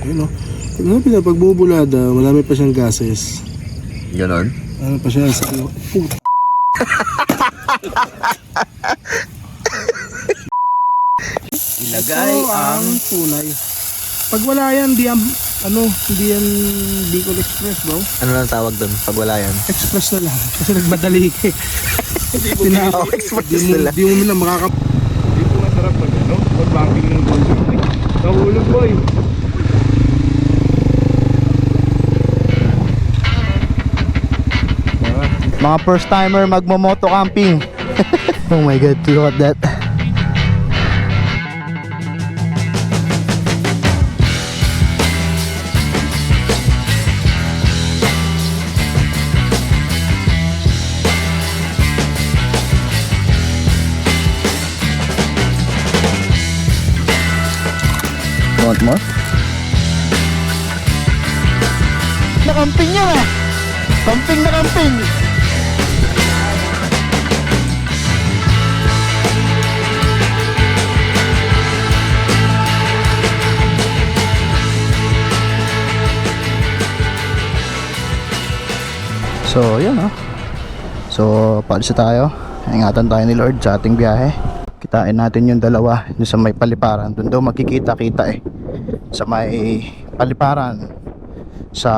Ayun o. Ano pinapagbubulada, marami pa siyang gases. Ganon? Ano pa siya sa ano? Ilagay ang tunay. Pag wala yan, hindi yan Bicol Express bro. ano lang tawag doon pag wala yan? Express na lang. Kasi nagmadali ka eh. Express nila. Di mo lang Dito masarap pag ano? Pag banking ng gold. Nahulog boy. Mga first timer magmo-moto camping. Oh my god, look at that. Want more? Nakamping yan ah! Camping na camping! So yun oh. So paalis na tayo. Ingatan tayo ni Lord sa ating biyahe. Kitain natin yung dalawa yung sa may paliparan. Doon daw makikita-kita eh. Sa may paliparan sa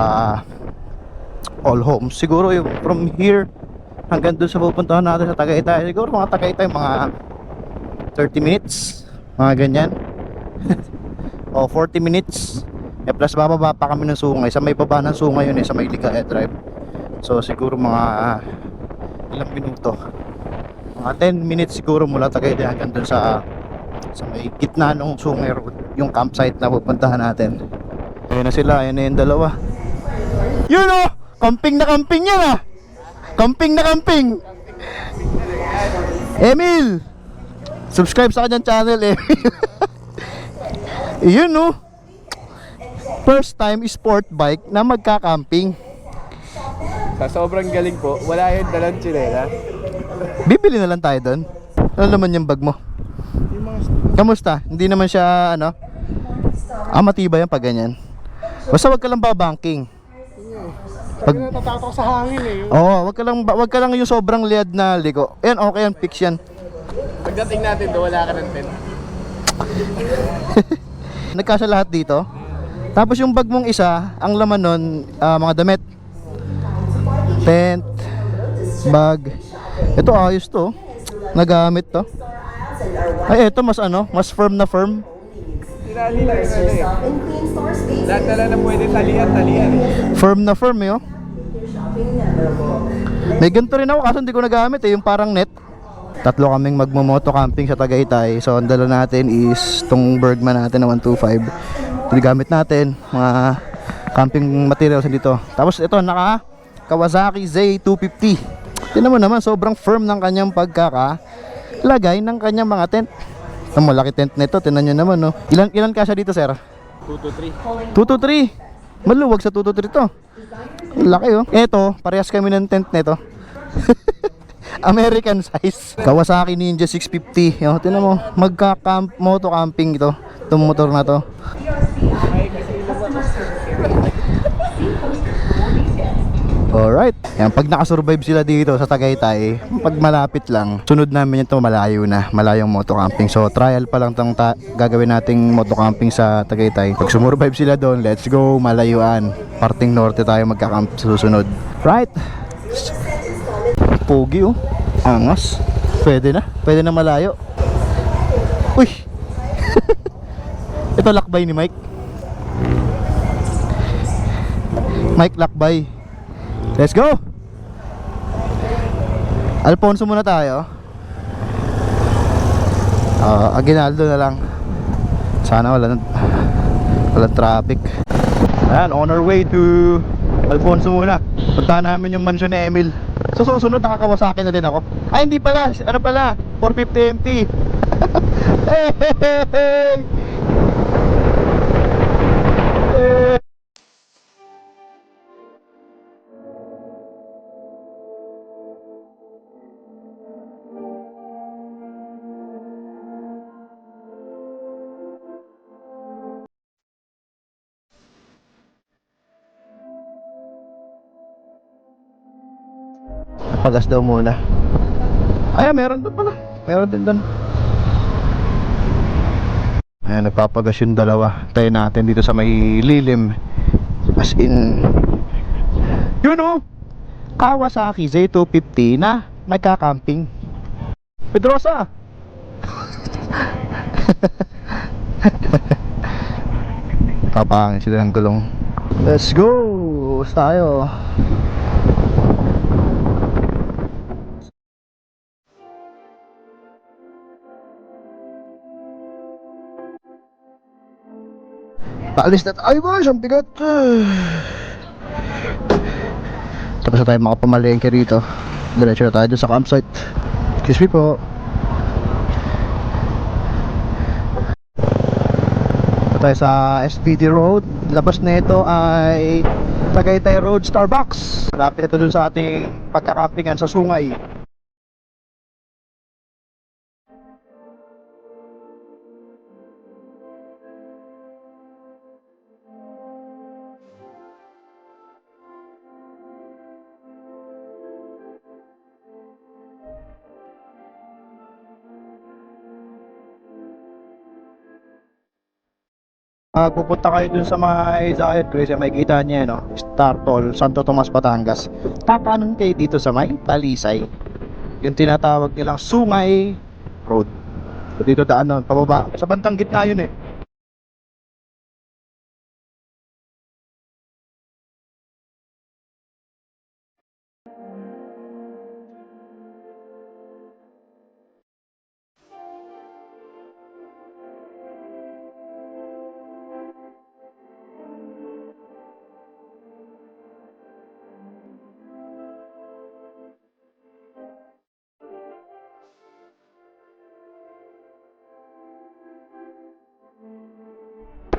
All Homes. Siguro yung from here hanggang doon sa pupuntahan natin sa Tagaytay. Siguro mga Tagaytay mga 30 minutes. Mga ganyan. O 40 minutes. Plus bababa pa kami ng Sungay. Sa may baba ng Sungay yun eh. Sa may Ligaya Drive. So siguro mga ilang minuto. Mga 10 minutes siguro mula Tagaytay hanggang dun sa may gitna ng Sungay Road, yung campsite na pupuntahan natin. Ayun na sila, ayun na yung dalawa. Yun oh! Camping na camping yan ah! Camping na camping! Emil! Subscribe sa kanyang channel Emil. Yun oh! First time sport bike na magka-camping. Sa sobrang galing po, wala yung dalang tsinela. Bibili na lang tayo doon. Ano naman yung bag mo? Kamusta? Hindi naman siya ano? Matibay yan pag ganyan. Basta wag ka lang babanking. Pag natatakot sa hangin eh. Oo, wag ka lang yung sobrang liad na liko. Yan okay yan, fix yan. Pagdating natin do, wala ka ng tent. Nagkasya lahat dito. Tapos yung bag mong isa, ang laman nun, mga damit. Tent, bag. Ito ayos to. Nagamit to. Ay ito mas mas firm na firm. Tinali lang eh. Lahat na lang na pwede talian eh. Firm na firm eh oh. May ganito rin ako kaso hindi ko nagamit eh, yung parang net. Tatlo kaming magmo-moto camping sa Tagaytay. So ang dala natin is tong Bergman natin na 125. Ito gamit natin, mga camping materials dito. Tapos ito naka Kawasaki Z250. Tingnan mo naman, sobrang firm ng kanyang pagkakalagay ng kanyang mga tent. Ang malaki tent nito, tingnan nyo naman no. Ilan kasya dito sir? 2 to 3. 2 to 3. Maluwag sa 2 to 3 to. Ang laki oh. Eto, parehas kami ng tent nito. American size. Kawasaki Ninja 650. Yo, tingnan mo, moto camping ito. Itong motor na to. Alright. Yan, pag nakasurvive sila dito sa Tagaytay, pag malapit lang, sunod namin ito malayo na, malayong moto camping. So trial pa lang tong gagawin nating moto camping sa Tagaytay. Pag sumurvive sila doon, let's go malayuan. Parting norte tayo magka-camp sa susunod. Right. Pogi oh. Angas. Pwede na malayo. Uy. Ito lakbay ni Mike. Mike lakbay. Let's go! Alfonso muna tayo. Aguinaldo na lang. Sana walang traffic. Ayan, on our way to Alfonso muna. Puntahan namin yung mansion ni Emil. So susunod nakakawasaki na din ako. Ay hindi pala, ano pala 450 MT. Hey, hey, hey, hey. Hey. Pagas daw muna. Ay, meron doon pala. Meron din doon. Ayan, nagpapagas yung dalawa. Tayo natin dito sa may lilim. As in, you know, Kawasaki Z250 na nagka-camping. Pedrosa! Papangin sila ng gulong. Let's go! Tayo. Paalis na tayo guys, ang bigat. Tapos na tayo makapamalengke rito. Diretso na tayo dun sa campsite. Excuse me po. Ito tayo sa SPD Road. Labas na ito ay Tagaytay Road Starbucks. Malapit ito dun sa ating pagkakampingan sa Sungay. Pupunta kayo dun sa mga Zayat Grace, may kita niya, no? Startol, Santo Tomas, Batangas. Tatanon kayo dito sa may Talisay. Yung tinatawag nilang Sungay Road. So, dito daan, pababa. Sa bantang gitna yun eh.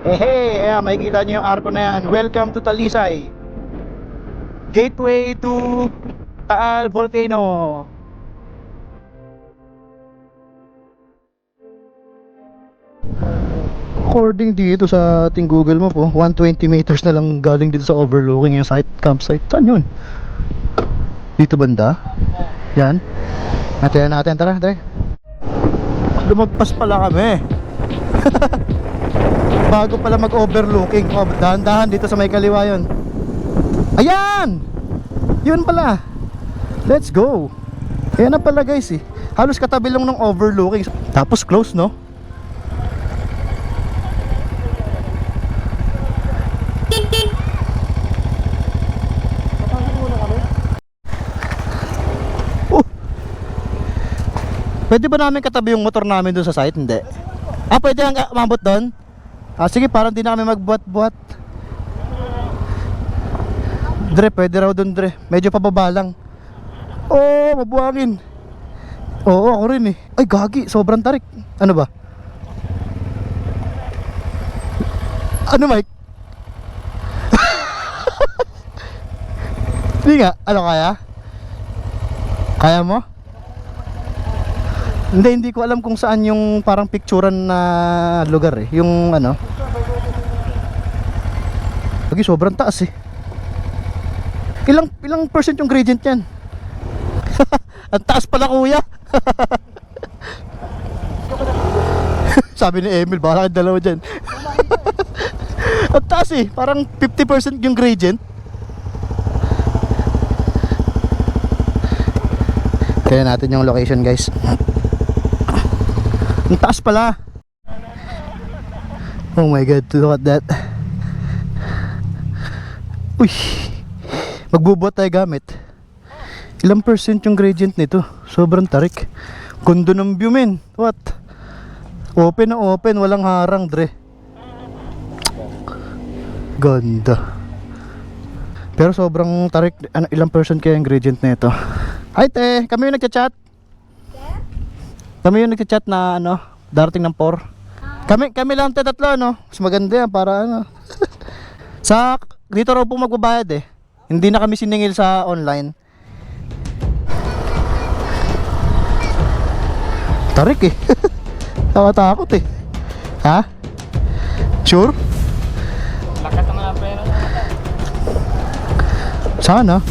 Ayan, makikita nyo yung arko na yan. Welcome to Talisay. Gateway to Taal Volcano. According dito sa ating Google Map, 120 meters na lang galing dito sa overlooking yung site, campsite. Saan yun? Dito banda? Yan. Natin natin, tara. Lumagpas pala kami. Bago pala mag-overlooking. Dahan-dahan dito sa may kaliwa yun. Ayan! Yun pala. Let's go. Ayan na pala guys eh. Halos katabi lang ng overlooking. Tapos close, no? Pwede ba namin katabi yung motor namin doon sa site? Hindi. Pwede ang umabot doon? Sige, parang di na kami magbuhat-buhat. Dre, pwede raw doon, Dre. Medyo pababa lang. Oo, mabuhangin. Oo, ako rin eh. Ay, gagi, sobrang tarik. Ano ba? Ano, Mike? Hindi nga, ano kaya? Kaya mo? Hindi ko alam kung saan yung parang picturean na lugar eh. Yung ano. Lagi sobrang taas eh. Ilang percent yung gradient yan? Ang taas pala kuya. Sabi ni Emil, baka kang dalawa dyan. Ang taas eh. Parang 50% yung gradient. Kaya natin yung location guys. Ang taas pala. Oh my god, look at that. Uy, magbubuhat tayo gamit. Ilang percent yung gradient nito? Sobrang tarik. Gundo ng view men. What? Open na open, walang harang, Dre. Ganda. Pero sobrang tarik. Ilang percent kaya yung gradient nito? Hi te, kami yung nagchat-chat. Kami yung nagchat na ano, darating ng 4. Kami lang tatlo, no? Mas maganda yan para ano. Sa dito raw po magbabayad eh. Hindi na kami siningil sa online. Tarik eh. Nakatakot eh. Ha? Sure? Lakas naman ang pera. Sana.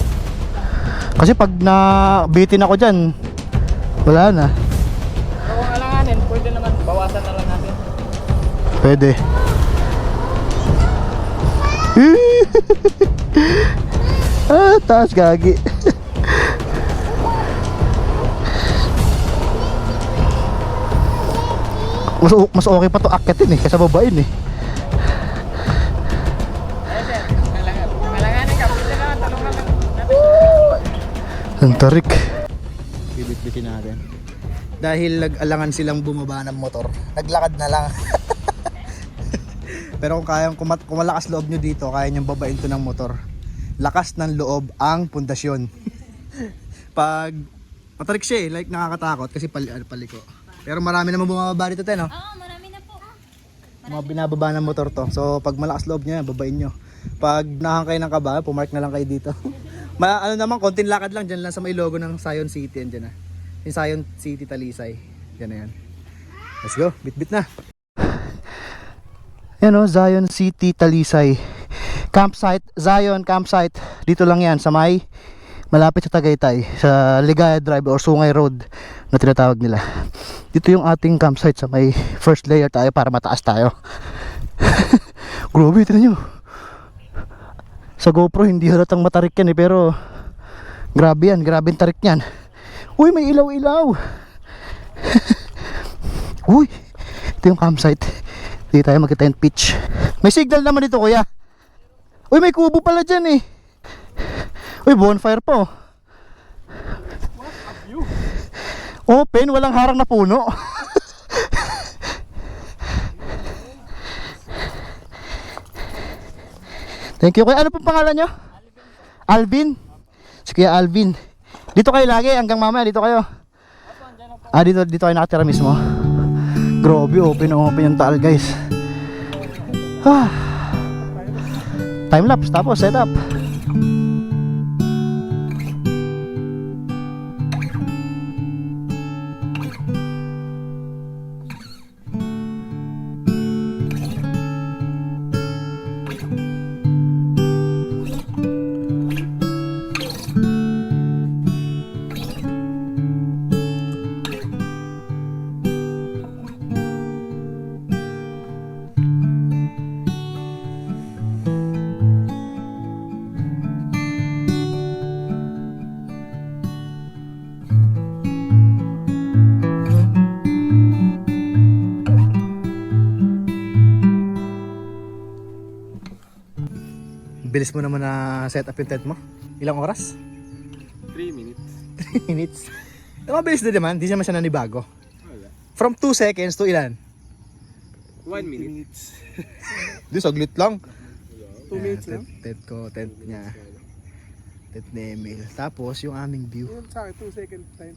Kasi pag nabitin ako dyan, wala na. Pero kung alanganin, pwede naman bawasan na lang natin. Pwede. Taas gagi. Mas okay pa to akyatin eh, kaysa babain eh. Alanganin ka, pwede naman, talong naman natin. Ang tarik. Bibit-bitin natin. Dahil nag-alangan silang bumaba ng motor, naglakad na lang. Pero kung malakas loob nyo dito, kaya nyo babain to ng motor. Lakas ng loob ang pundasyon. Pag matarik siya eh, like nakakatakot kasi paliko. Pero marami naman bumababa dito tayo, no? Oo, marami na po. Mga binababa ng motor to. So pag malakas loob nyo, babain nyo. Pag nakakay ng kaba, pumark na lang kayo dito. Ano naman, konting lakad lang dyan lang sa may logo ng Zion City. Yan dyan na. Yung Zion City Talisay. Yan na yan. Let's go, bit-bit na. Yan o, Zion City Talisay. Campsite, Zion Campsite. Dito lang yan sa may malapit sa Tagaytay. Sa Ligaya Drive or Sungay Road na tinatawag nila. Dito yung ating campsite sa may first layer tayo para mataas tayo. Grabe, tinan nyo. Sa GoPro hindi halatang matarik yan eh, pero grabe yan, grabe yung tarik yan. Uy, may ilaw-ilaw. Uy, ito yung campsite. Hindi tayo magkita yung pitch. May signal naman dito, kuya. Uy, may kubo pala dyan eh. Uy, bonfire po. Open, walang harang na puno. Thank you, kuya. Ano pong pangalan nyo? Alvin? Si Kuya Alvin. Dito kayo lagi, hanggang mamaya dito kayo. Dito kayo nakatira mismo. Grabe, open yung taal, guys. Time lapse, tapos setup. Bilis mo naman na set up yung tent mo. Ilang oras? 3 minutes. 3 minutes. Mabilis na naman, di naman siya nanibago. Wala. From 2 seconds to ilan? 1 minute. Di saglit lang. 2 minutes lang. Tent niya. Tent ni Emil. Tapos yung aming view. Yung sa akin, 2 second time.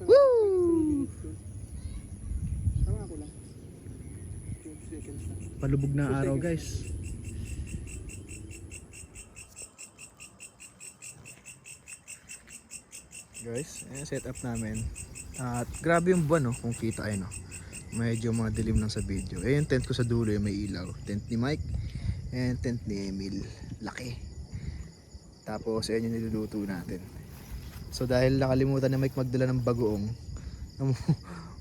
Woo! Tama ko lang. 2 seconds lang. Palubog na araw, guys. Guys, ayan set up namin. At grabe yung buwan, no, kung kita ay no. Medyo mga dilim lang sa video. Eh yung tent ko sa dulo, yung may ilaw. Tent ni Mike and tent ni Emil. Laki. Tapos ayan yung niluluto natin. So dahil nakalimutan ni Mike magdala ng bagoong,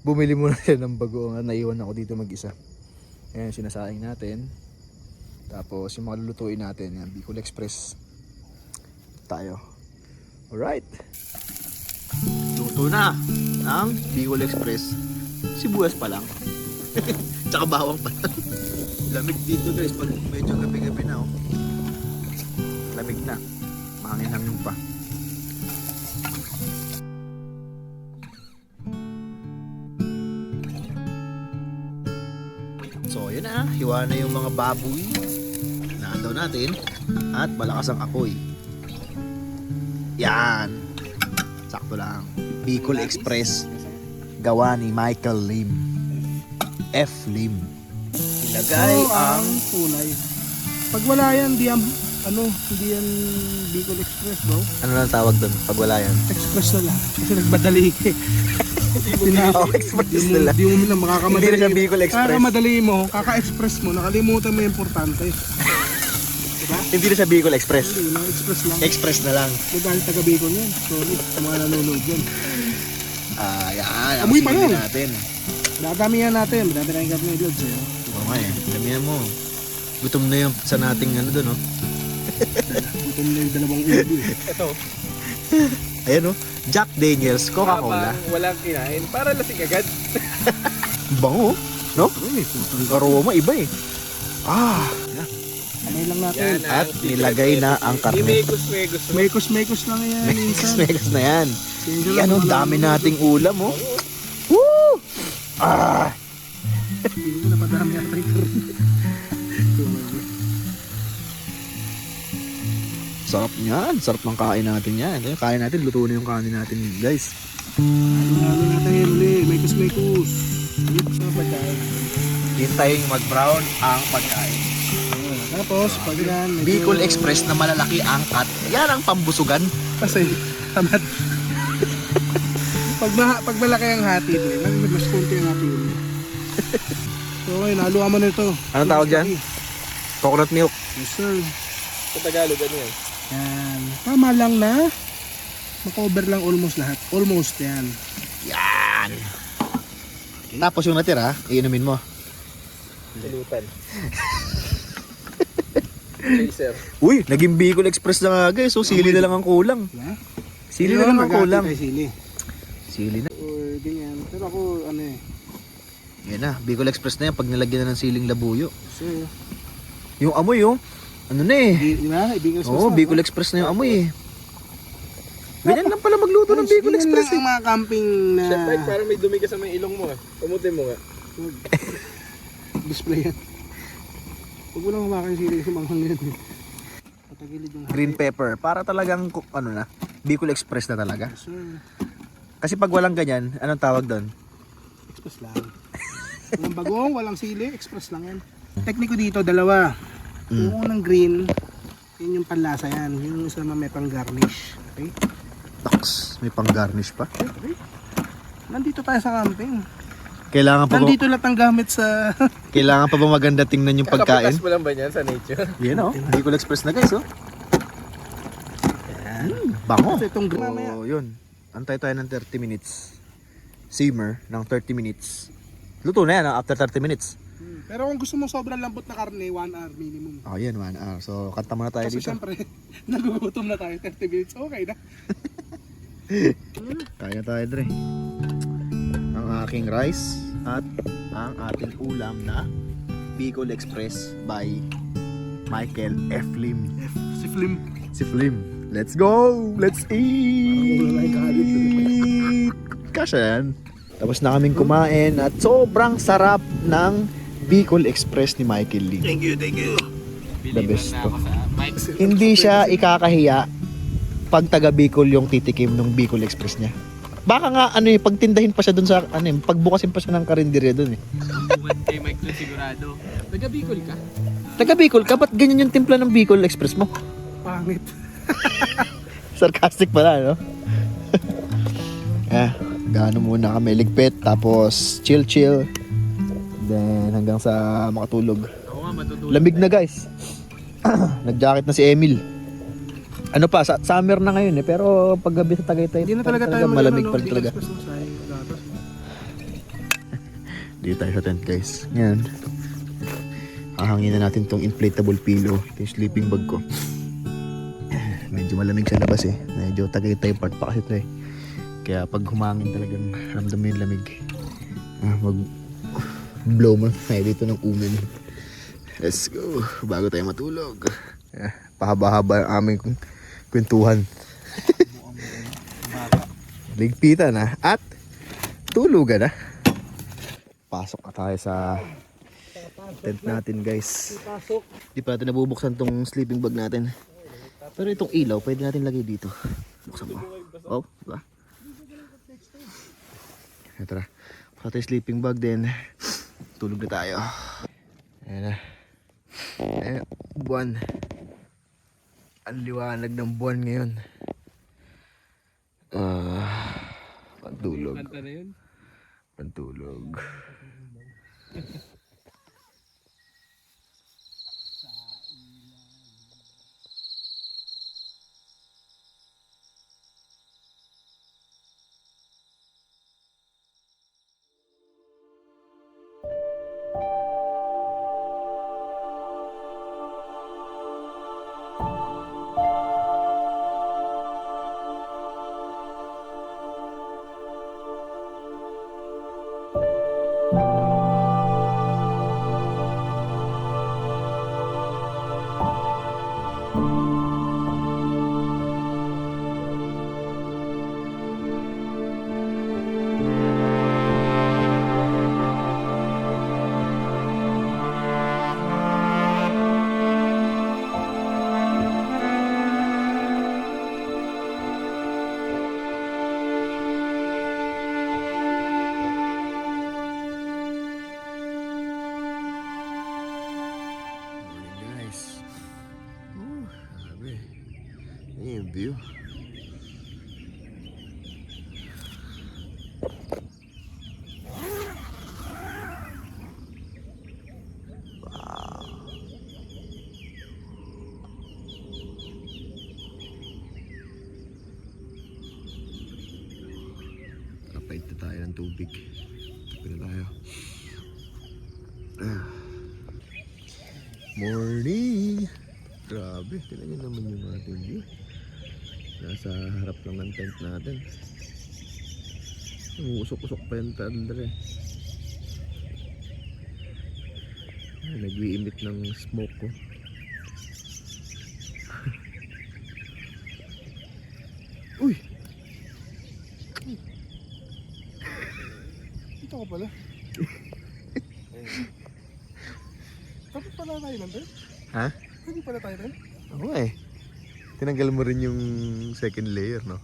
bumili muna siya ng bagoong at naiwan ako dito mag-isa. Ayan sinasaing natin. Tapos yung mga lulutuin natin, yan, Bicol Express tayo. Alright. Luto na ang Bicol Express. Sibuyas pa lang. Tsaka bawang pa lang. Lamig dito, guys, pag medyo gabi-gabi na, oh. Lamig na. Mahangin-hangin pa. So yun na, hiwa na yung mga baboy na daw natin at malakas ang apoy. Yan. Sakto lang. Bicol Express. Gawa ni Michael Lim. F. Lim. Ilagay ang kulay. Pag wala yan, hindi yan Bicol Express, bro. ano lang tawag doon pag wala yan? Express na lang. Kasi nagmadali ka eh. Express nila. Di mo lang makakamadali. Hindi na siya Bicol Express. Kakamadali mo, kaka-express mo, nakalimutan mo yung importante. ba? Hindi na sa Bicol Express. Hindi, no, express lang. Express na lang. Dahil taga Bicol yun. Sorry, sa mga nanonood yun. Yan. Amoy pa lang. Natin. Dadamihan natin. Dadamihan kami ng loads eh. Oo nga eh. Damihan mo. Gutom na yung sa nating ano doon, no? Gutom na yung dalawang ulo eh. Ito, Ayan, no? Jack Daniels Coca-Cola. habang walang kinain, para lasing agad. Bango, no? Aroma iba eh. Amay lang natin. At nilagay na ang karne. Imekos-mekos. Mekos-mekos lang yan. minsan. Megas na yan. Singil Yan, lang ang mga dami nanonood. nating ulam, oh. Woo! Hindi ko napadami ang trigger. Sarap niyan. Sarap ng kain natin yan. Kaya kain natin, luto na yung kanin natin, guys. Ano natin ulit. Mekos-mekos. Ulit sa pagkain. Hintayin mag-brown ang pagkain. Tapos, pag yan. medyo- Bicol Express na malalaki ang cut. Yan ang pambusugan. Kasi, tamad. pag malaki ang hati, mas konti ang hati. So, ayun, haluan mo na ito. Anong tawag dyan? Coconut milk. Yes, sir. Sa Tagalog, ano yan? Yan. Tama lang na makover lang almost lahat. Almost yan. Yan. Tapos yung natira, iinumin mo. Sulutan. Chaser. Uy, naging Bicol Express na nga guys. So, sili na lang ang kulang. Diba? Sili na lang ang kulang. Tayo sili. Sili na. Or ganyan. Pero ako, ano eh. Yan na, Bicol Express na yan pag nilagyan na ng siling labuyo. So, Yung amoy, oh. Ano na eh. di ba? Ibigay Oo, Bicol Express na yung amoy eh. Ganyan lang pala magluto ng Bicol Express lang eh. ang mga camping na Siyempre, parang may dumi ka sa may ilong mo ah. Pamutin mo nga. display yan. Huwag mo lang humakan sili sa mga yan. Patagilid yung Green pepper. Para talagang, ano na, Bicol Express na talaga. So, Kasi pag walang ganyan, anong tawag doon? express lang. Walang bagong, walang sili, express lang yan. Tekniko dito, dalawa. Yung unang green, yun yung panlasa yan. Yung isa naman may pang garnish. Okay? Taks, may pang garnish pa. Okay. Nandito tayo sa camping. Kailangan pa ba, Nandito lahat ang gamit sa... kailangan pa ba maganda tingnan yung pagkain? Kakapatas mo lang ba niyan sa nature? Yan oh, Bicol Express na guys oh. Yan, bango. Kasi itong green mamaya. So, yun. Antay tayo ng 30 minutes. Simmer ng 30 minutes. Luto na yan after 30 minutes. Pero kung gusto mo sobrang lambot na karne, 1 hour minimum. Oh, yan 1 hour. So, kanta muna tayo Kasi dito. syempre, nagugutom na tayo, 30 minutes, okay na. Kaya tayo dre. Ang aking rice at ang ating ulam na Bicol Express by Michael F. Lim. Si Flim. Si Flim. Let's go! Let's eat! Kasha yan. Tapos na kaming kumain at sobrang sarap ng Bicol Express ni Michael Lim. Thank you, thank you. The best to. Mike. Hindi siya ikakahiya pag taga Bicol yung titikim ng Bicol Express niya. Baka nga ano eh, pagtindahin pa siya dun sa ano eh, pagbukasin pa siya ng karinderya dun eh. Buwan kay Mike dun sigurado. Taga-Bicol ka? Taga Bicol ka, ba't ganyan yung timpla ng Bicol Express mo? Pangit. Sarcastic pala, no? Gaano muna kami, ligpit, tapos chill. Then hanggang sa makatulog. Ako nga matutulog. Lamig na guys. Nag-jacket na si Emil. Ano pa, summer na ngayon eh, pero pag gabi sa Tagaytay, Hindi na talaga tayo malamig pa rin talaga. Sayang gatas. Dito tayo sa tent guys. Ngayon, hahangin na natin tong inflatable pillow. Ito yung sleeping bag ko. Medyo malamig sa labas eh. Medyo Tagaytay part pa kasi ito eh. Kaya pag humangin talagang ramdam mo yung lamig. Mag blow mo tayo dito ng umin. Let's go. Bago tayo matulog. Pahaba-haba ang aming kwentuhan. Ligpitan na at tulugan na. Pasok na tayo sa tent natin guys. Di pa natin nabubuksan tong sleeping bag natin. Pero itong ilaw pwede natin lagay dito. Buksan mo. Oh, diba? Tara. Buksan tayo sleeping bag din. Tulog na tayo. Ayan na. Ayan, buwan. Ang liwanag ng buwan ngayon. Pantulog. Kanta na yun. Pantulog. Guys. Grabe. Ayan yung view. Wow. Kapait na tayo ng tubig. Kapit na tayo. Morning! Grabe, tingnan nyo naman yung ating view. Nasa harap lang ng tent natin. Usok-usok pa yung tandre. Nag-i-emit ng smoke ko. Uy! Ito ka pala. Kapit pala tayo lang, Ben? Ha? Kapit pala tayo lang? Oo eh. Tinanggal mo rin yung second layer, no?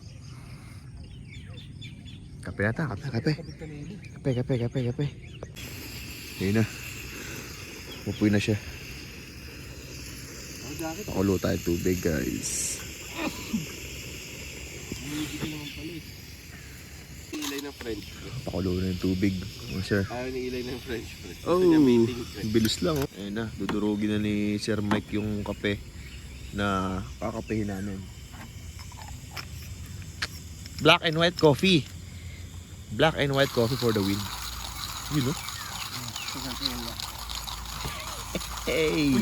Kape na ta, kape. Kapit kanina. Kape. Ayun na. Upoy na siya. Oh, jacket. Pakulo tayo tubig, guys. Hindi naman pala eh. Ilay ng French press. Pakulo na yung tubig. Oh, sir. Ayaw ni ilay ng French press. Oh, Gusto niya meeting press. bilis lang, oh. Ayun na, dudurugin na ni Sir Mike yung kape na kakapehin namin. Black and white coffee. Black and white coffee for the win. You know? Hey!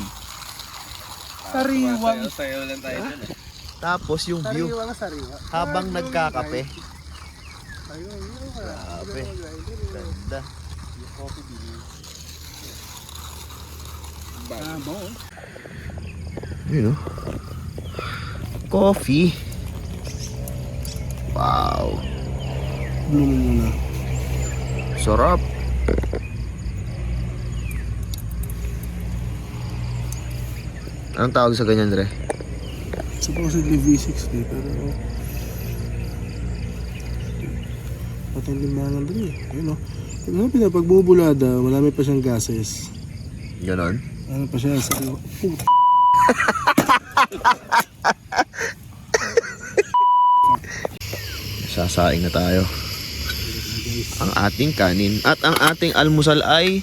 Sariwang. Sayaw lang tayo dyan. Tapos yung view Sariwang, sariwa. habang nagkakape. Ayun, Grabe. Ganda. Bo. You know? Coffee. Wow. Blooming muna. Sarap. Anong tawag sa ganyan, Dre? Supposedly V60 pero patang-limbangan din eh. Ayun o. Pag bumubulada, marami pa siyang gases. Ganon? Ano pa siya sa Sasaing na tayo. Ang ating kanin. At ang ating almusal ay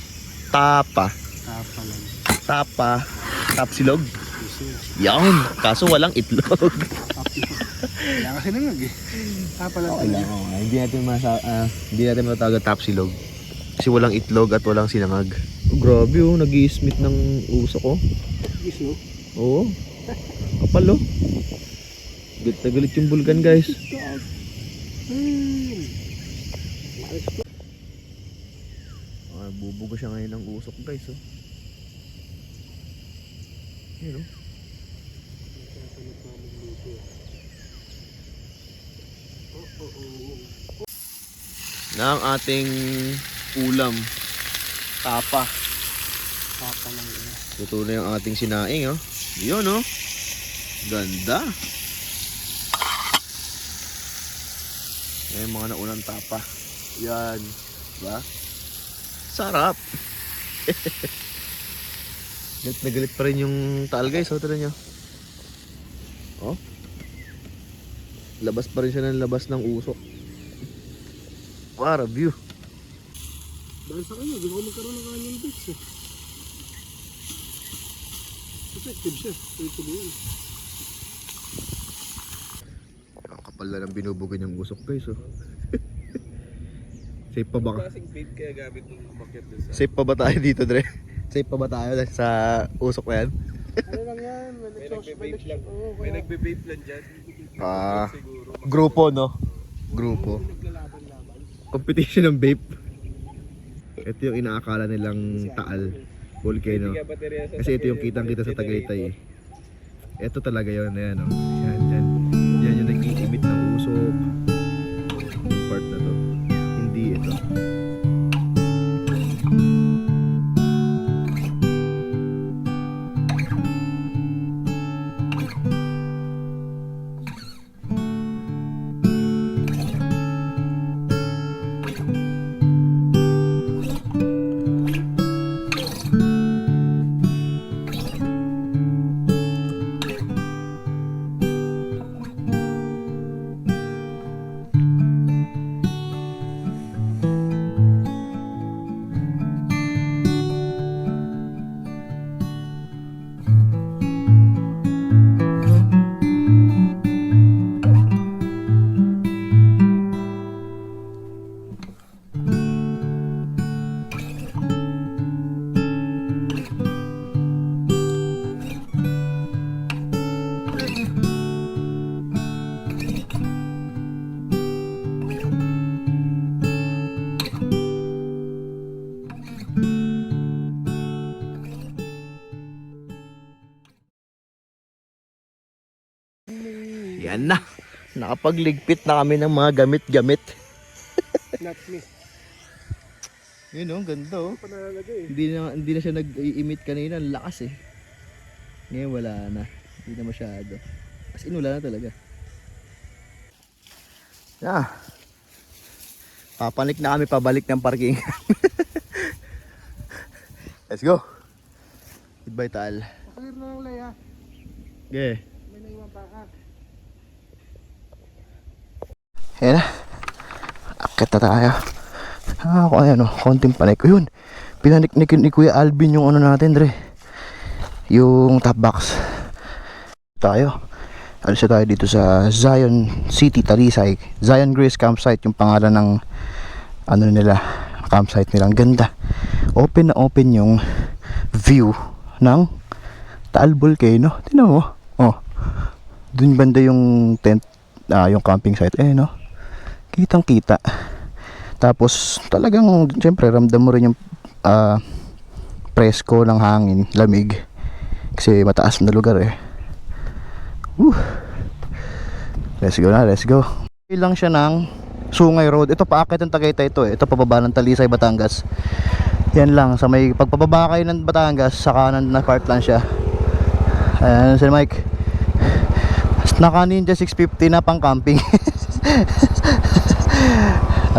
tapa. tapa lang. Tapa. Tapsilog. Yan. Kaso walang itlog. Kaya kasi nangag eh. Tapa lang Okay talaga. lang. Hindi natin matawag tapsilog. Kasi walang itlog at walang sinangag. Oh, grabe oh. Nag-i-smith ng usok oh. Yes, no? Oo. Kapal oh. Galit na galit yung bulkan, guys. Bubuga siya ngayon ng usok, guys oh. Yun oh. Na ang ating ulam. Tapa. Tapa lang yun. Luto na yung ating sinaing oh. Yun oh. Ganda. Yan yung mga naunang tapa. Yan. Diba? Sarap. Galit na galit pa rin yung taal, guys. Oh, tira nyo. Oh. Labas pa rin siya ng labas ng usok. What a view. Dahil sa kanya, di ba ako magkaroon ng kanyang bits eh. Effective siya. Effective yun. Ang kapal na ng binubugan yung usok, guys. Oh. Safe pa ba? Klaseng bait kaya gamit ng umakyat doon sa... Safe pa ba tayo dito, Dre? Safe pa ba tayo sa usok na yan? Ano lang yan? May nagbe-vape lang. May nagbe-vape lang dyan. Siguro. Grupo, no? Grupo. Naglalaban-laban. Competition ng vape. Ito yung inaakala nilang taal. Volcano. Hindi ka baterya sa Kasi ito yung kitang-kita sa Tagaytay eh. Ito talaga yun, ayan o. Yan yung nag-i-emit ng usok. Yung part na to. Hindi ito. Yan na. Nakapagligpit na kami ng mga gamit-gamit. Not me. Yun o, ganda o. Panalagay. Hindi na siya nag-i-emit kanina. Ang lakas eh. Ngayon wala na. Hindi na masyado. As in wala na talaga. Yeah. Papanik na kami pabalik ng parking. Let's go. Goodbye Tal. Clear na lang, Leia. Okay. May naiwan pa ka. Ayan na. Akit na tayo. Kung ano, konting panik. Ayun, pinaniknikin ni Kuya Alvin yung ano natin, Dre. Yung top box. Tayo. Alis tayo dito sa Zion City, Talisay. Zion Grace Campsite, yung pangalan ng ano nila, campsite nila. Ang ganda. Open na open yung view ng Taal Volcano. Tingnan mo. Oh. Dun banda yung tent, yung camping site. No? Kitang kita. Tapos talagang siyempre ramdam mo rin yung presko ng hangin, lamig. Kasi mataas na lugar eh. Let's go na, let's go. Ilang siya ng Sungay Road. Ito paakit ng Tagaytay ito eh. Ito pababa ng Talisay, Batangas. Yan lang, sa may pagpababa kayo ng Batangas, sa kanan na part lang siya. Ayan si Mike. Naka Ninja 650 na pang camping.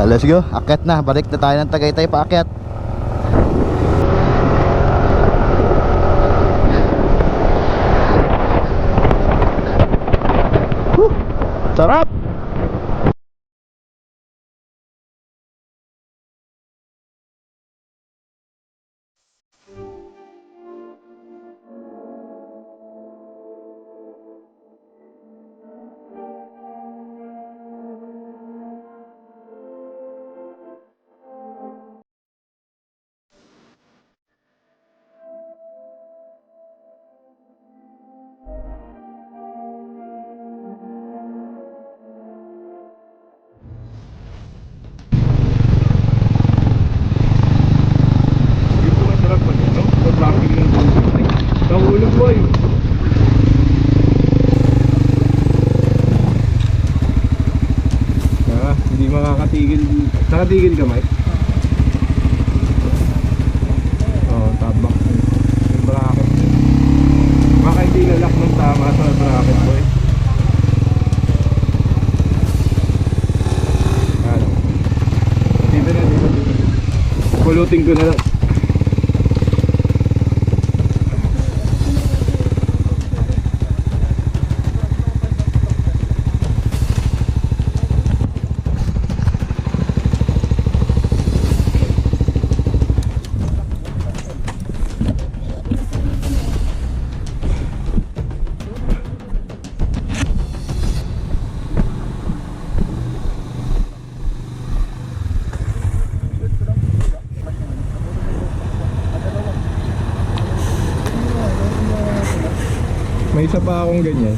Let's go, akyat na. Balik na tayo ng Tagaytay paakyat. Sarap! Nahulog boy. Hindi makakatigil. Nakatigil ka, Mike? Oo, tabak. Yung bracket. Baka hindi lalak ng tama sa bracket, boy. Ano? Dito na. Pulutin ko na lang. May isa pa akong ganyan.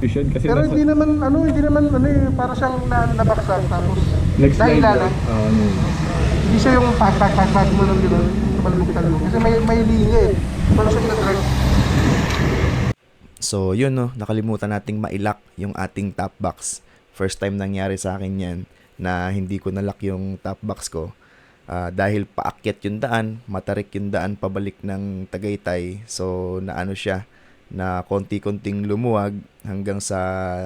Kasi Pero hindi naman ano para siyang nabaksak tapos Nag-slide Nakilala? lang. Oo, ano yun. Hindi siya yung pat mo lang gano'n. Talong. Kasi may linya eh. Paano siya tinatrack? So yun no, nakalimutan nating mailak yung ating top box. First time nangyari sa akin yan na hindi ko nalock yung top box ko. Dahil paakyat yung daan, matarik yung daan pabalik ng Tagaytay. So naano siya, na konti-konting lumuwag hanggang sa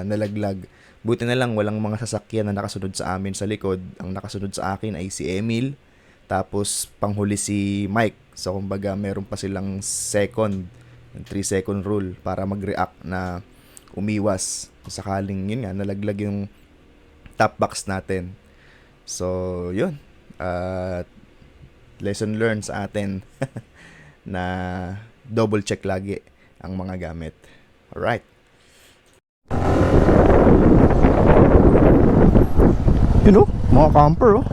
nalaglag. Buti na lang walang mga sasakyan na nakasunod sa amin sa likod. Ang nakasunod sa akin ay si Emil, tapos panghuli si Mike. So kumbaga meron pa silang second, 3-second rule para mag-react na umiwas sakaling yun nga nalaglag yung top box natin. So yun, lesson learned sa atin na double check lagi ang mga gamit. Alright. You know, mga camper oh.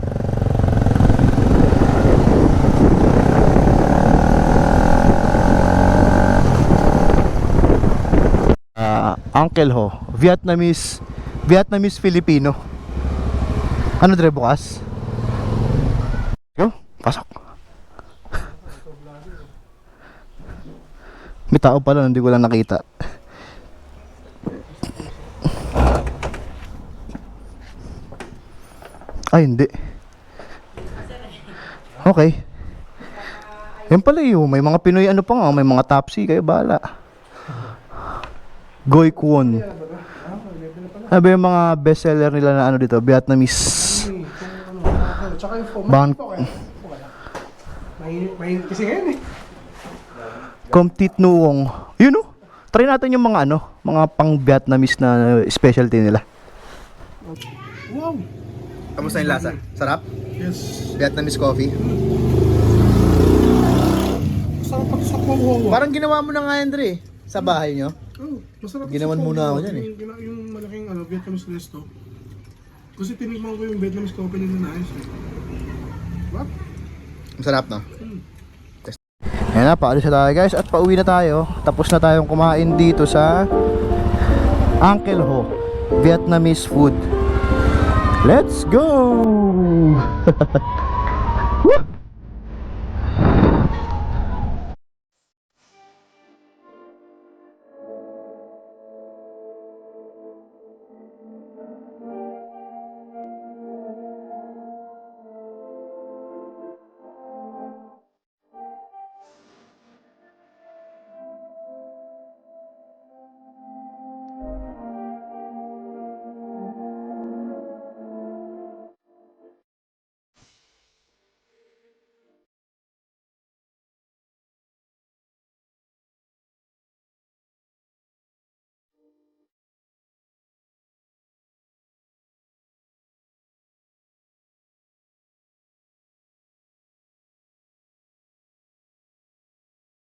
Uncle Ho, Vietnamese Filipino. Ano dre bukas? Yo, pasok. May tao pala, hindi ko lang nakita. Ay, hindi. Okay. Yan pala yun, may mga Pinoy ano pa nga, may mga Tapsi, kayo bahala. Goy Kwon. Ano ba yung mga bestseller nila na ano dito? Vietnamese. Tsaka yung foam. Bang- Mainit kasi ngayon eh. Com Tit Nuong. Yun oh. Try natin yung mga ano, mga pang Vietnamese na specialty nila. Wow! Kamusta yung lasa? Sarap? Yes. Vietnamese coffee. Masarap pag sa wow. Parang ginawa mo na nga yan, Dre, sa bahay nyo. Oh, masarap Ginawan sa muna wow. ako dyan eh. Yung malaking Vietnamese resto. Kasi tinikman ko yung Vietnamese coffee nila na ayos eh. What? Masarap no? Ayan na, paalis na tayo guys at pauwi na tayo. Tapos na tayong kumain dito sa Uncle Ho Vietnamese food. Let's go! Woo!